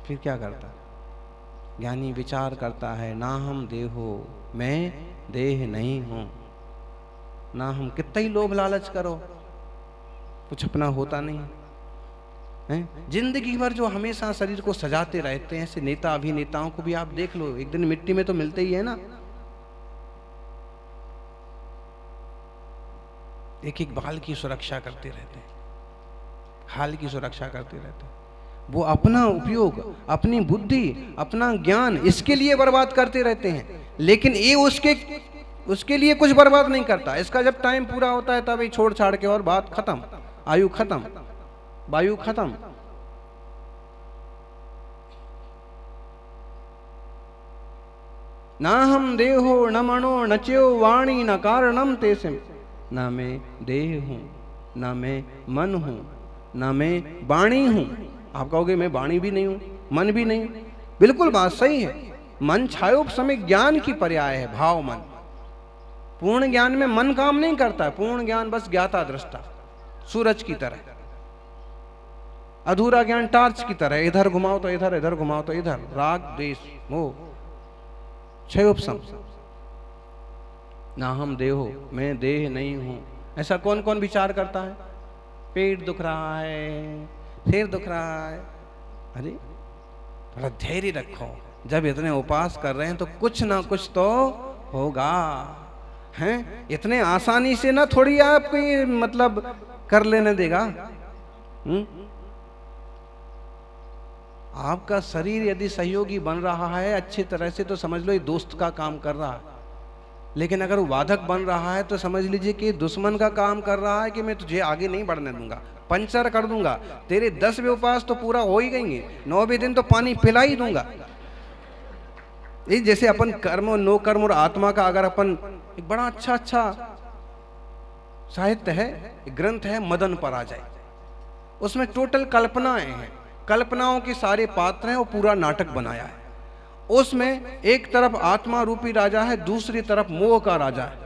फिर क्या करता? ज्ञानी विचार करता है, ना हम देहो, मैं देह नहीं हूं। ना हम, कितना ही लोभ लालच करो, कुछ अपना होता नहीं है। जिंदगी भर जो हमेशा शरीर को सजाते रहते हैं, ऐसे नेता अभिनेताओं को भी आप देख लो, एक दिन मिट्टी में तो मिलते ही है ना। एक एक बाल की सुरक्षा करते रहते हैं, हाल की सुरक्षा करते रहते हैं। वो अपना उपयोग, अपनी बुद्धि, अपना ज्ञान इसके लिए बर्बाद करते रहते हैं, लेकिन ये उसके लिए कुछ बर्बाद नहीं करता। इसका जब टाइम पूरा होता है तब ये छोड़ छाड़ के और बात खत्म, आयु खत्म, वायु खत्म। ना हम देहो न मनो न च्यो वाणी न कारणम तेसिम। ना मैं देह हूं, ना मैं मन हूं, ना मैं वाणी हूं। आप कहोगे मैं वाणी भी नहीं हूं, मन भी नहीं। बिल्कुल बात सही है। मन छायोपशमे ज्ञान की पर्याय है, भाव मन। पूर्ण ज्ञान में मन काम नहीं करता। पूर्ण ज्ञान बस ज्ञाता दृष्टा, सूरज की तरह। अधूरा ज्ञान टार्च की तरह, इधर घुमाओ तो इधर, इधर घुमाओ तो इधर। राग द्वेष मोह, क्षयोपशम। ना हम देहो, मैं देह नहीं हूं। ऐसा कौन कौन विचार करता है? पेट दुख रहा है, सिर दुख रहा है। अरे थोड़ा धैर्य रखो, जब इतने उपास कर रहे हैं तो कुछ ना कुछ तो होगा, हैं? इतने आसानी से ना थोड़ी आपको ये मतलब कर लेने देगा। आपका शरीर यदि सहयोगी बन रहा है अच्छी तरह से तो समझ लो ये दोस्त का काम कर रहा है, लेकिन अगर वो वादक बन रहा है तो समझ लीजिए कि दुश्मन का काम कर रहा है कि मैं तुझे आगे नहीं बढ़ने दूंगा, पंचर कर दूंगा। तेरे 10वें उपास तो पूरा हो ही गएंगे, 9वें दिन तो पानी पिला ही दूंगा। ये जैसे अपन कर्म और नो कर्म और आत्मा का अगर अपन, एक बड़ा अच्छा साहित्य है, ग्रंथ है मदन पराजय। उसमें टोटल कल्पनाएं हैं, कल्पनाओं के सारे पात्र हैं, वो पूरा नाटक बनाया है। उसमें एक तरफ आत्मा रूपी राजा है, दूसरी तरफ मोह का राजा है।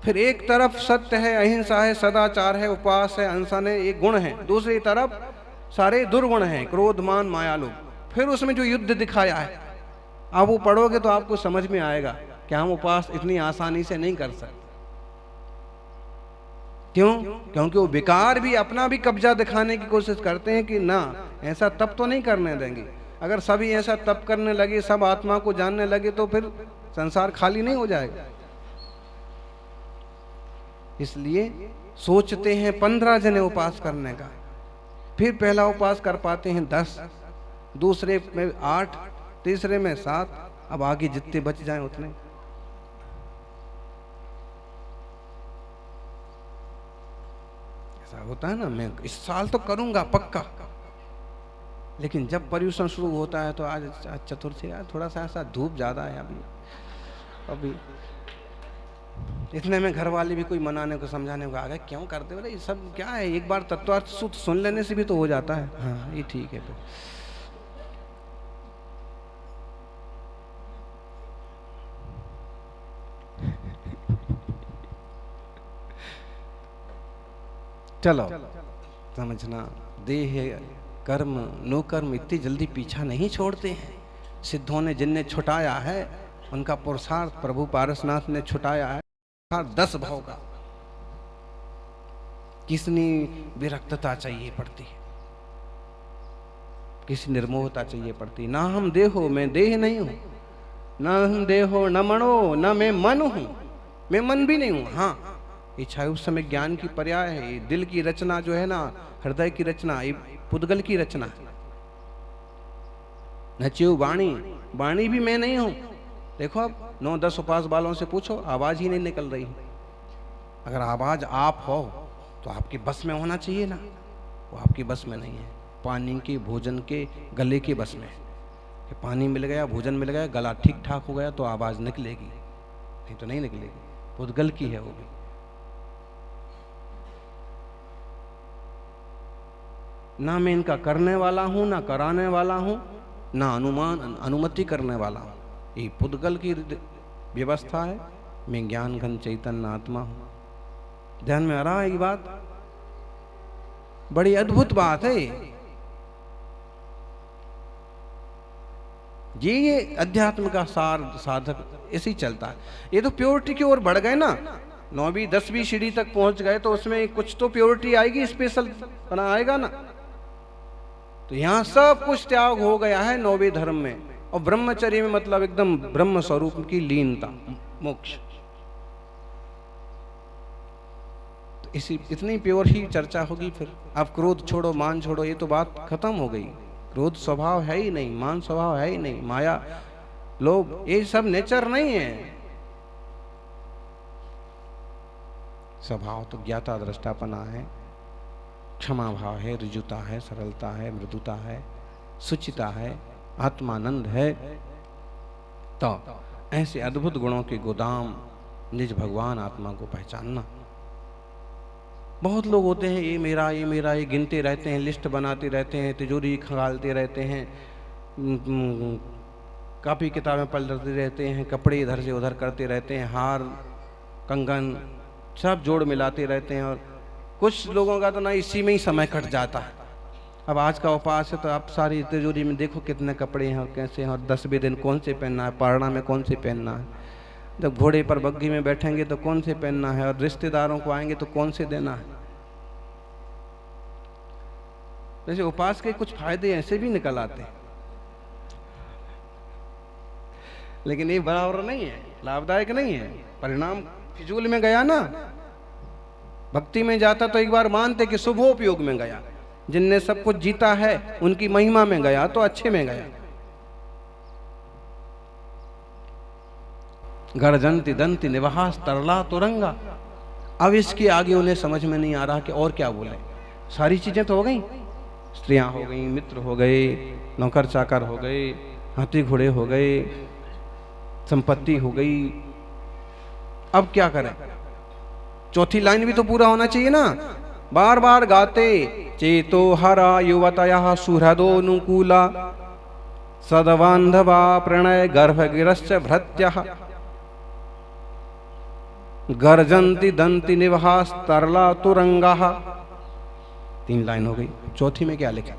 फिर एक तरफ सत्य है, अहिंसा है, सदाचार है, उपवास है, अनशन है, ये गुण है। दूसरी तरफ सारे दुर्गुण हैं, क्रोध मान माया लोभ। फिर उसमें जो युद्ध दिखाया है, आप वो पढ़ोगे तो आपको समझ में आएगा कि हम उपवास इतनी आसानी से नहीं कर सकते। क्यों? क्योंकि वो विकार भी अपना भी कब्जा दिखाने की कोशिश करते हैं कि ना, ऐसा तप तो नहीं करने देंगे। अगर सभी ऐसा तप करने लगे, सब आत्मा को जानने लगे तो फिर संसार खाली नहीं हो जाएगा। इसलिए सोचते हैं 15 जने उपास करने का, फिर पहला उपास कर पाते हैं 10, दूसरे में 8, तीसरे में 7, अब आगे जितने बच जाएं उतने। ऐसा होता है ना, मैं इस साल तो करूंगा पक्का, लेकिन जब पर्यूषण शुरू होता है तो आज चतुर्थी, यार थोड़ा सा ऐसा धूप ज्यादा है अभी इतने में घर वाले भी कोई मनाने को समझाने को आ गए, क्यों करते हो? ये सब क्या है, एक बार तत्वार्थ सुन लेने से भी तो हो जाता है। हाँ ये ठीक है। फिर चलो समझना, देह कर्म नो कर्म इतनी जल्दी पीछा नहीं छोड़ते हैं। सिद्धों ने जिनने छुटाया है उनका पुरुषार्थ प्रभु पारसनाथ ने छुटाया है 10 भाव का। किसनी विरक्तता चाहिए पड़ती है, किसी निर्मोहता चाहिए पड़ती। ना हम देहो, मैं देह नहीं हूं। ना हम देहो न मनो, न मैं मन हूं, मैं मन भी नहीं हूं। हाँ इच्छा उस समय ज्ञान की पर्याय है। ये दिल की रचना जो है ना, हृदय की रचना, ये पुद्गल की रचना है। नच्यु वाणी, वाणी भी मैं नहीं हूं। देखो अब 9-10 उपास वालों से पूछो, आवाज ही नहीं निकल रही। अगर आवाज आप हो तो आपके बस में होना चाहिए ना, वो आपकी बस में नहीं है। पानी के, भोजन के, गले के बस में है कि पानी मिल गया, भोजन मिल गया, गला ठीक ठाक हो गया तो आवाज निकलेगी, नहीं तो नहीं निकलेगी। पुद्गल की है वो भी। ना मैं इनका करने वाला हूं, ना कराने वाला हूं, ना अनुमति करने वाला हूं। ये पुद्गल की व्यवस्था है, मैं ज्ञान घन चैतन्य आत्मा हूं। ध्यान में आ रहा है ये बात? बड़ी अद्भुत बात है ये अध्यात्म का सार साधक ऐसे ही चलता है। ये तो प्योरिटी की ओर बढ़ गए ना, 9वीं 10वीं सीढ़ी तक पहुंच गए तो उसमें कुछ तो प्योरिटी आएगी, स्पेशल बना आएगा ना। तो यहां सब कुछ त्याग हो गया है 9वें धर्म में, और ब्रह्मचर्य में मतलब एकदम ब्रह्म स्वरूप की लीनता, मोक्ष। तो इसी इतनी प्योर ही चर्चा होगी। फिर आप क्रोध छोड़ो, मान छोड़ो, ये तो बात खत्म हो गई। क्रोध स्वभाव है ही नहीं, मान स्वभाव है ही नहीं, माया लोभ ये सब नेचर नहीं है। स्वभाव तो ज्ञाता दृष्टापना है, क्षमा भाव है, ऋजुता है, सरलता है, मृदुता है, सुचिता है, आत्मानंद है। तो ऐसे अद्भुत गुणों के गोदाम निज भगवान आत्मा को पहचानना। बहुत लोग होते हैं ये मेरा ये मेरा, ये गिनते रहते हैं, लिस्ट बनाते रहते हैं, तिजोरी खंगालते रहते हैं, कापी किताबें पलटते रहते हैं, कपड़े इधर से उधर करते रहते हैं, हार कंगन सब जोड़ मिलाते रहते हैं। और कुछ लोगों का तो ना इसी में ही समय कट जाता है। अब आज का उपास है तो आप सारी तिजोरी में देखो कितने कपड़े हैं और कैसे हैं, और 10वें दिन कौन से पहनना है, पारना में कौन से पहनना है, जब घोड़े पर बग्घी में बैठेंगे तो कौन से पहनना है, और रिश्तेदारों को आएंगे तो कौन से देना है। जैसे उपास के कुछ फायदे ऐसे भी निकल आते हैं, लेकिन ये बराबर नहीं है, लाभदायक नहीं है। परिणाम फिजूल में गया ना। भक्ति में जाता तो एक बार मानते कि शुभोपयोग में गया, जिनने सब कुछ जीता है उनकी महिमा में गया तो अच्छे में गया। गर्जंती दंती निवास तरला तुरंगा। अब इसके आगे उन्हें समझ में नहीं आ रहा कि और क्या बोले। सारी चीजें तो हो गई, स्त्रियां हो गई, मित्र हो गए, नौकर चाकर हो गए, हाथी घोड़े हो गए, संपत्ति हो गई। अब क्या करें? चौथी लाइन भी तो पूरा होना चाहिए ना। बार बार गाते चेतो हरा युवतया सुहृदोनुकूला सदबांधवा प्रणय गर्भगिरश्च भृत्यः गर्जंती दंती निवास तरला तुरंगाः। 3 लाइन हो गई। चौथी में क्या लिखा?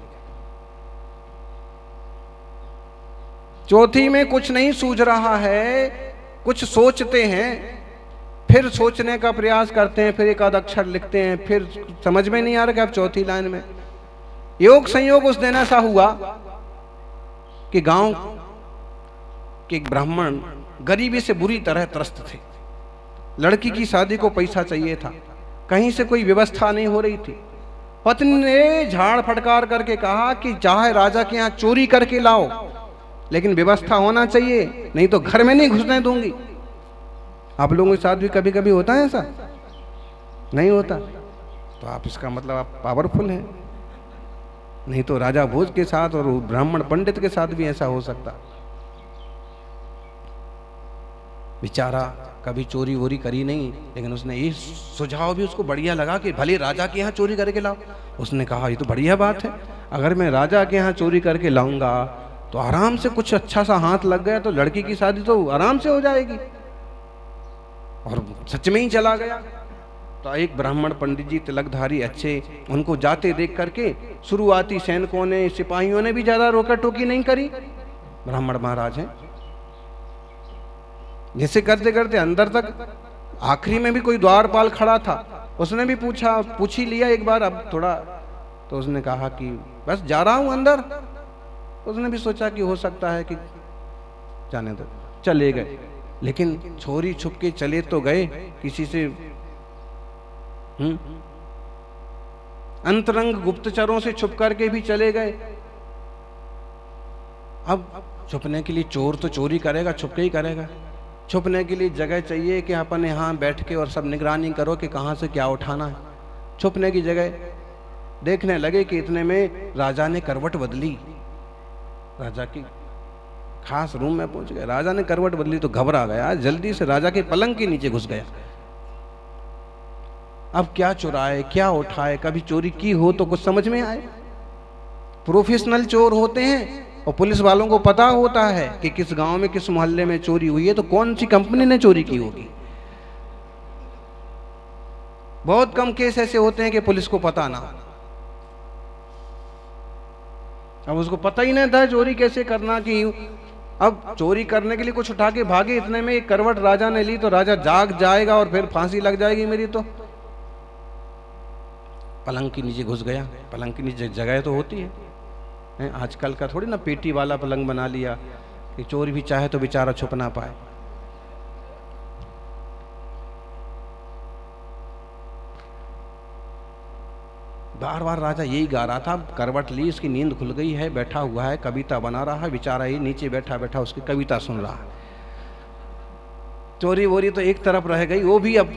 चौथी में कुछ नहीं सूझ रहा है, कुछ सोचते हैं, फिर सोचने का प्रयास करते हैं, फिर एक आध अक्षर लिखते हैं, फिर समझ में नहीं आ रहा कि अब चौथी लाइन में। योग संयोग उस दिन ऐसा हुआ कि गांव के ब्राह्मण गरीबी से बुरी तरह त्रस्त थे। लड़की की शादी को पैसा चाहिए था, कहीं से कोई व्यवस्था नहीं हो रही थी। पत्नी ने झाड़ फटकार करके कहा कि चाहे राजा के यहाँ चोरी करके लाओ, लेकिन व्यवस्था होना चाहिए, नहीं तो घर में नहीं घुसने दूंगी। आप लोगों के साथ भी कभी कभी होता है ऐसा? नहीं होता? तो आप इसका मतलब आप पावरफुल हैं। नहीं तो राजा भोज के साथ और ब्राह्मण पंडित के साथ भी ऐसा हो सकता। बेचारा कभी चोरी वोरी करी नहीं, लेकिन उसने ये सुझाव भी उसको बढ़िया लगा कि भले राजा के यहाँ चोरी करके लाओ। उसने कहा ये तो बढ़िया बात है, अगर मैं राजा के यहाँ चोरी करके लाऊंगा तो आराम से कुछ अच्छा सा हाथ लग गया तो लड़की की शादी तो आराम से हो जाएगी। और सच में ही चला गया। तो एक ब्राह्मण पंडित जी तिलकधारी अच्छे, उनको जाते देख करके शुरुआती सैनिकों ने, सिपाहियों ने भी ज्यादा रोका टोकी नहीं करी। ब्राह्मण महाराज हैं, जैसे करते करते अंदर तक, आखिरी में भी कोई द्वारपाल खड़ा था, उसने भी पूछ ही लिया एक बार अब थोड़ा। तो उसने कहा कि बस जा रहा हूं अंदर। उसने भी सोचा कि हो सकता है कि जाने दो, चले गए। लेकिन छोरी छुप के चले तो गए, किसी से अंतरंग गुप्तचरों से छुप करके भी चले गए। अब छुपने के लिए चोर तो चोरी करेगा, छुप के ही करेगा। छुपने के लिए जगह चाहिए कि अपन यहाँ बैठ के और सब निगरानी करो कि कहाँ से क्या उठाना है। छुपने की जगह देखने लगे कि इतने में राजा ने करवट बदली। राजा की खास रूम में पहुंच गए। राजा ने करवट बदली तो घबरा गया, जल्दी से राजा के पलंग के नीचे घुस गया। अब क्या चुराए, क्या उठाए, कभी चोरी की हो तो कुछ समझ में आए। प्रोफेशनल चोर होते हैं और पुलिस वालों को पता होता है कि किस गांव में किस मोहल्ले में चोरी हुई है, तो कौन सी कंपनी ने चोरी की होगी। बहुत कम केस ऐसे होते हैं कि पुलिस को पता ना। अब उसको पता ही नहीं था चोरी कैसे करना, कि अब चोरी करने के लिए कुछ उठा के भागे, इतने में एक करवट राजा ने ली तो राजा जाग जाएगा और फिर फांसी लग जाएगी मेरी। तो पलंग के नीचे घुस गया। पलंग के नीचे जगह तो होती है, आजकल का थोड़ी ना पेटी वाला पलंग बना लिया कि चोर भी चाहे तो बेचारा छुप ना पाए। बार बार राजा यही गा रहा था, करवट ली, इसकी नींद खुल गई है, बैठा हुआ है, कविता बना रहा है, बेचारा ही नीचे बैठा बैठा उसकी कविता सुन रहा है। चोरी वोरी तो एक तरफ रह गई, वो भी अब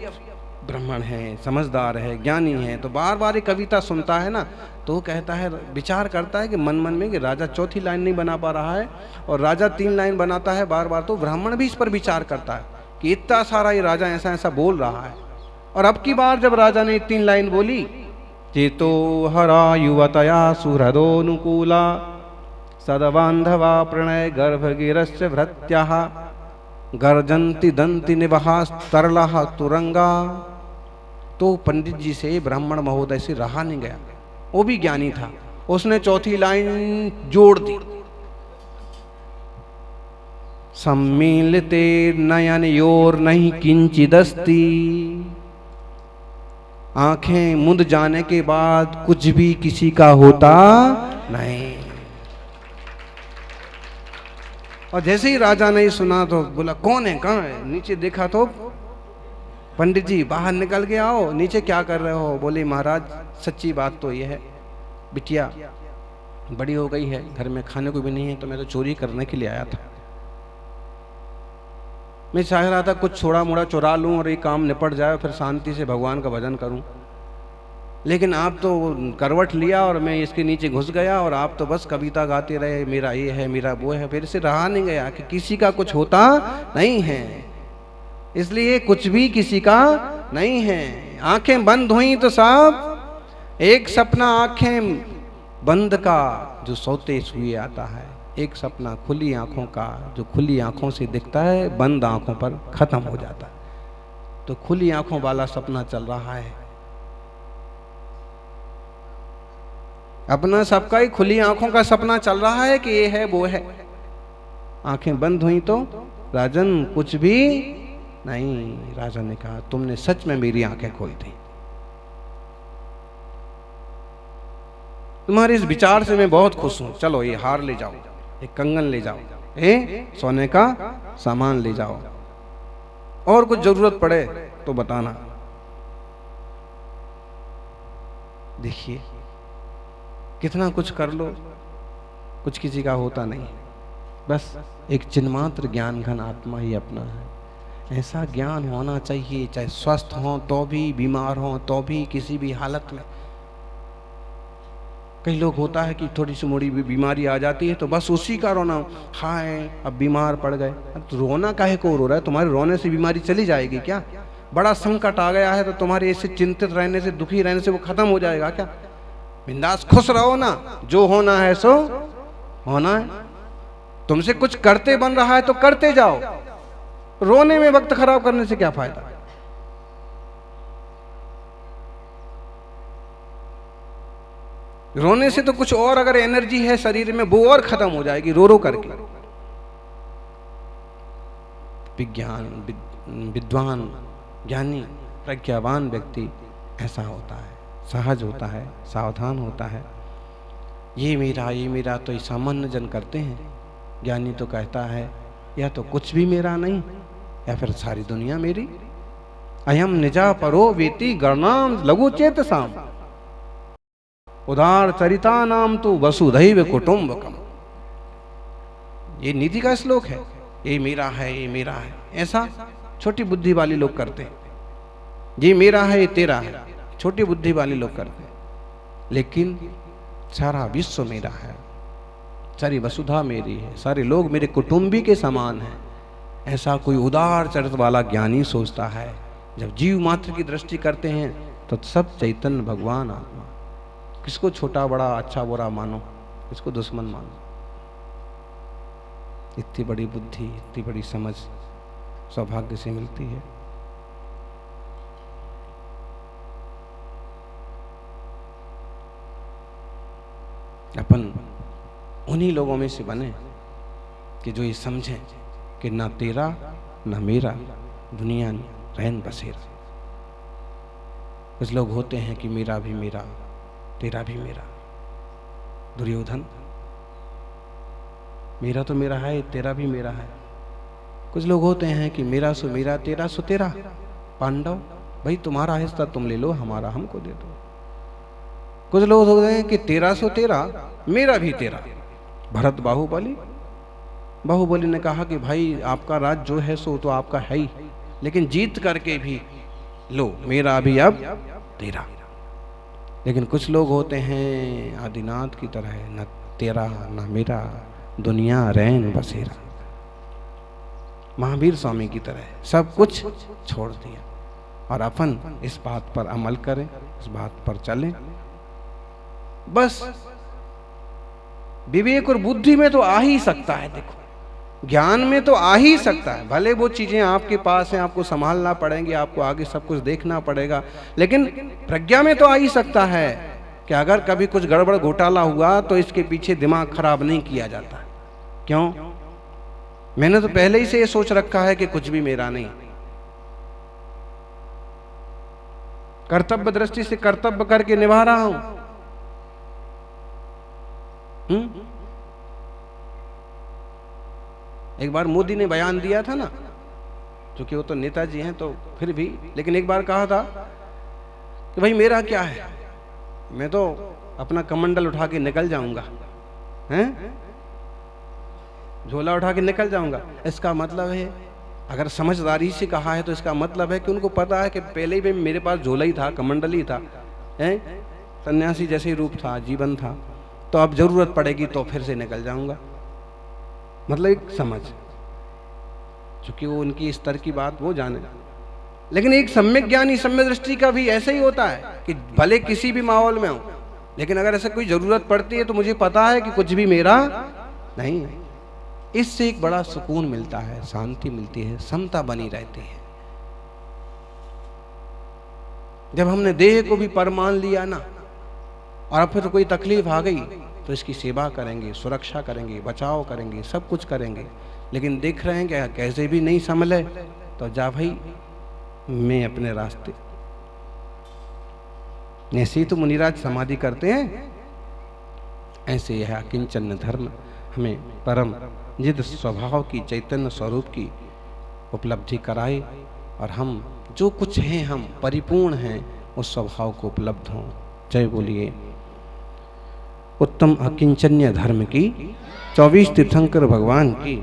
ब्राह्मण है, समझदार है, ज्ञानी है, तो बार बार ये कविता सुनता है ना, तो कहता है, विचार करता है कि मन मन में कि राजा चौथी लाइन नहीं बना पा रहा है और राजा 3 लाइन बनाता है बार बार, तो ब्राह्मण भी इस पर विचार करता है कि इतना सारा ये राजा ऐसा ऐसा बोल रहा है। और अब की बार जब राजा ने 3 लाइन बोली, चेतो हरा युवतया सुहृदोनुकूला सदबांधवा प्रणय गर्भगिरस्य भृत्याः गर्जन्ति दंति निवहा तरला तुरंगा। तो पंडित जी से, ब्राह्मण महोदय से रहा नहीं गया, वो भी ज्ञानी था, उसने चौथी लाइन जोड़ दी, सम्मिलिते नयन योर नहीं किंचिदस्ति। आंखें मुंद जाने के बाद कुछ भी किसी का होता नहीं। और जैसे ही राजा ने सुना तो बोला, कौन है, कहाँ है? नीचे देखा तो पंडित जी, बाहर निकल के आओ, नीचे क्या कर रहे हो? बोले महाराज सच्ची बात तो ये है, बिटिया बड़ी हो गई है, घर में खाने को भी नहीं है, तो मैं तो चोरी करने के लिए आया था। मैं चाह रहा था कुछ छोड़ा मोड़ा चुरा लूं और ये काम निपट जाए, फिर शांति से भगवान का भजन करूं, लेकिन आप तो करवट लिया और मैं इसके नीचे घुस गया और आप तो बस कविता गाते रहे, मेरा ये है, मेरा वो है। फिर से रहा नहीं गया कि किसी का कुछ होता नहीं है, इसलिए कुछ भी किसी का नहीं है। आंखें बंद हुई तो साहब एक सपना आंखें बंद का जो सोते हुए आता है, एक सपना खुली आंखों का जो खुली आंखों से दिखता है, बंद आंखों पर खत्म हो जाता है। तो खुली आंखों वाला सपना चल रहा है अपना, सबका ही खुली आंखों का सपना चल रहा है कि ये है वो है। आंखें बंद हुई तो राजन कुछ भी नहीं। राजा ने कहा, तुमने सच में मेरी आंखें खोल दी, तुम्हारे इस विचार से मैं बहुत खुश हूं। चलो ये हार ले जाओ, एक कंगन ले जाओ, सोने का सामान ले जाओ, और कुछ जरूरत पड़े तो बताना। देखिए कितना कुछ कर लो, कुछ किसी का होता नहीं, बस एक चिन्मात्र ज्ञान घन आत्मा ही अपना है। ऐसा ज्ञान होना चाहिए, चाहे स्वस्थ हो तो भी, बीमार हो तो भी, किसी भी हालत में। कई लोग होता है कि थोड़ी सी मोड़ी भी बीमारी आ जाती है तो बस उसी का रोना, हाय अब बीमार पड़ गए। तो रोना काहे को रो रहा है? तुम्हारे रोने से बीमारी चली जाएगी क्या? बड़ा संकट आ गया है तो तुम्हारे ऐसे चिंतित रहने से, दुखी रहने से वो खत्म हो जाएगा क्या? बिंदास खुश रहो ना, जो होना है सो होना है। तुमसे कुछ करते बन रहा है तो करते जाओ, रोने में वक्त खराब करने से क्या फायदा? रोने से तो कुछ और अगर एनर्जी है शरीर में वो और खत्म हो जाएगी रो रो करके। विज्ञान विद्वान ज्ञानी प्रज्ञावान व्यक्ति ऐसा होता है, सहज होता है, सावधान होता है। ये मेरा तो सामान्य जन करते हैं। ज्ञानी तो कहता है या तो कुछ भी मेरा नहीं या फिर सारी दुनिया मेरी। अयम निजा परो वेति गणाम लघु चेत साम उदार चरिता नाम तो वसुधैव कुटुंबकम। ये नीति का श्लोक है, ये मेरा है, ये मेरा है। ऐसा छोटी बुद्धि वाली लोग करते हैं, ये मेरा है, ये तेरा है, छोटी बुद्धि वाले लोग करते हैं। लेकिन सारा विश्व मेरा है, सारी वसुधा मेरी है, सारे लोग मेरे कुटुंबी के समान हैं। ऐसा कोई उदार चरित्र वाला ज्ञानी सोचता है। जब जीव मात्र की दृष्टि करते हैं तो सब चैतन्य भगवान आत्मा। किसको छोटा बड़ा अच्छा बुरा मानो, किसको दुश्मन मानो। इतनी बड़ी बुद्धि, इतनी बड़ी समझ सौभाग्य से मिलती है। अपन उन्हीं लोगों में से बने कि जो ये समझें कि ना तेरा ना मेरा दुनिया रहन बसेरा। कुछ लोग होते हैं कि मेरा भी मेरा तेरा भी मेरा। दुर्योधन, मेरा तो मेरा है, तेरा भी मेरा है। कुछ लोग होते हैं कि मेरा सो मेरा तेरा सो तेरा। पांडव, भाई तुम्हारा हिस्सा तुम ले लो, हमारा हमको दे दो। कुछ लोग होते हैं कि तेरा सो तेरा मेरा भी तेरा। भरत बाहुबली ने कहा कि भाई आपका राज जो है सो तो आपका है ही, लेकिन जीत करके भी लो, मेरा भी अब तेरा। लेकिन कुछ लोग होते हैं आदिनाथ की तरह, न तेरा न मेरा दुनिया रैन बसेरा। महावीर स्वामी की तरह सब कुछ छोड़ दिया। और अपन इस बात पर अमल करें, इस बात पर चलें। बस विवेक और बुद्धि में तो आ ही सकता है, देखो ज्ञान में तो आ ही सकता है। भले वो चीजें आपके पास हैं, आपको संभालना पड़ेंगे, आपको आगे सब कुछ देखना पड़ेगा, लेकिन प्रज्ञा में तो आ ही सकता है कि अगर कभी कुछ गड़बड़ घोटाला हुआ तो इसके पीछे दिमाग खराब नहीं किया जाता। क्यों? मैंने तो पहले ही से ये सोच रखा है कि कुछ भी मेरा नहीं। कर्तव्य दृष्टि से कर्तव्य करके निभा रहा हूं। एक बार मोदी ने बयान दिया था ना, क्योंकि वो तो नेताजी हैं तो फिर भी, लेकिन एक बार कहा था कि भाई मेरा क्या है, मैं तो अपना कमंडल उठा के निकल जाऊंगा, हैं, झोला उठा के निकल जाऊंगा। इसका मतलब है, अगर समझदारी से कहा है तो इसका मतलब है कि उनको पता है कि पहले ही मेरे पास झोला ही था, कमंडल ही था, हैं, सन्यासी जैसे ही रूप था, जीवन था, तो अब जरूरत पड़ेगी तो फिर से निकल जाऊंगा। मतलब एक समझ, चूंकि वो उनकी स्तर की बात वो जाने। लेकिन एक सम्यक ज्ञानी, सम्यक दृष्टि का भी ऐसा ही होता है कि भले किसी भी माहौल में हो, लेकिन अगर ऐसा कोई जरूरत पड़ती है तो मुझे पता है कि कुछ भी मेरा नहीं है। इससे एक बड़ा सुकून मिलता है, शांति मिलती है, समता बनी रहती है। जब हमने देह को भी पर मान लिया ना, और फिर कोई तकलीफ आ गई तो इसकी सेवा करेंगे, सुरक्षा करेंगे, बचाव करेंगे, सब कुछ करेंगे। लेकिन देख रहे हैं कि कैसे भी नहीं संभले तो जा भाई मैं अपने रास्ते। ऐसे ही तो मुनिराज समाधि करते हैं। ऐसे यह अकिंचन धर्म हमें परम जिद स्वभाव की, चैतन्य स्वरूप की उपलब्धि कराए, और हम जो कुछ हैं हम परिपूर्ण हैं उस स्वभाव को उपलब्ध हों। जय बोलिए उत्तम अकिंचन्य धर्म की, 24 तीर्थंकर भगवान की।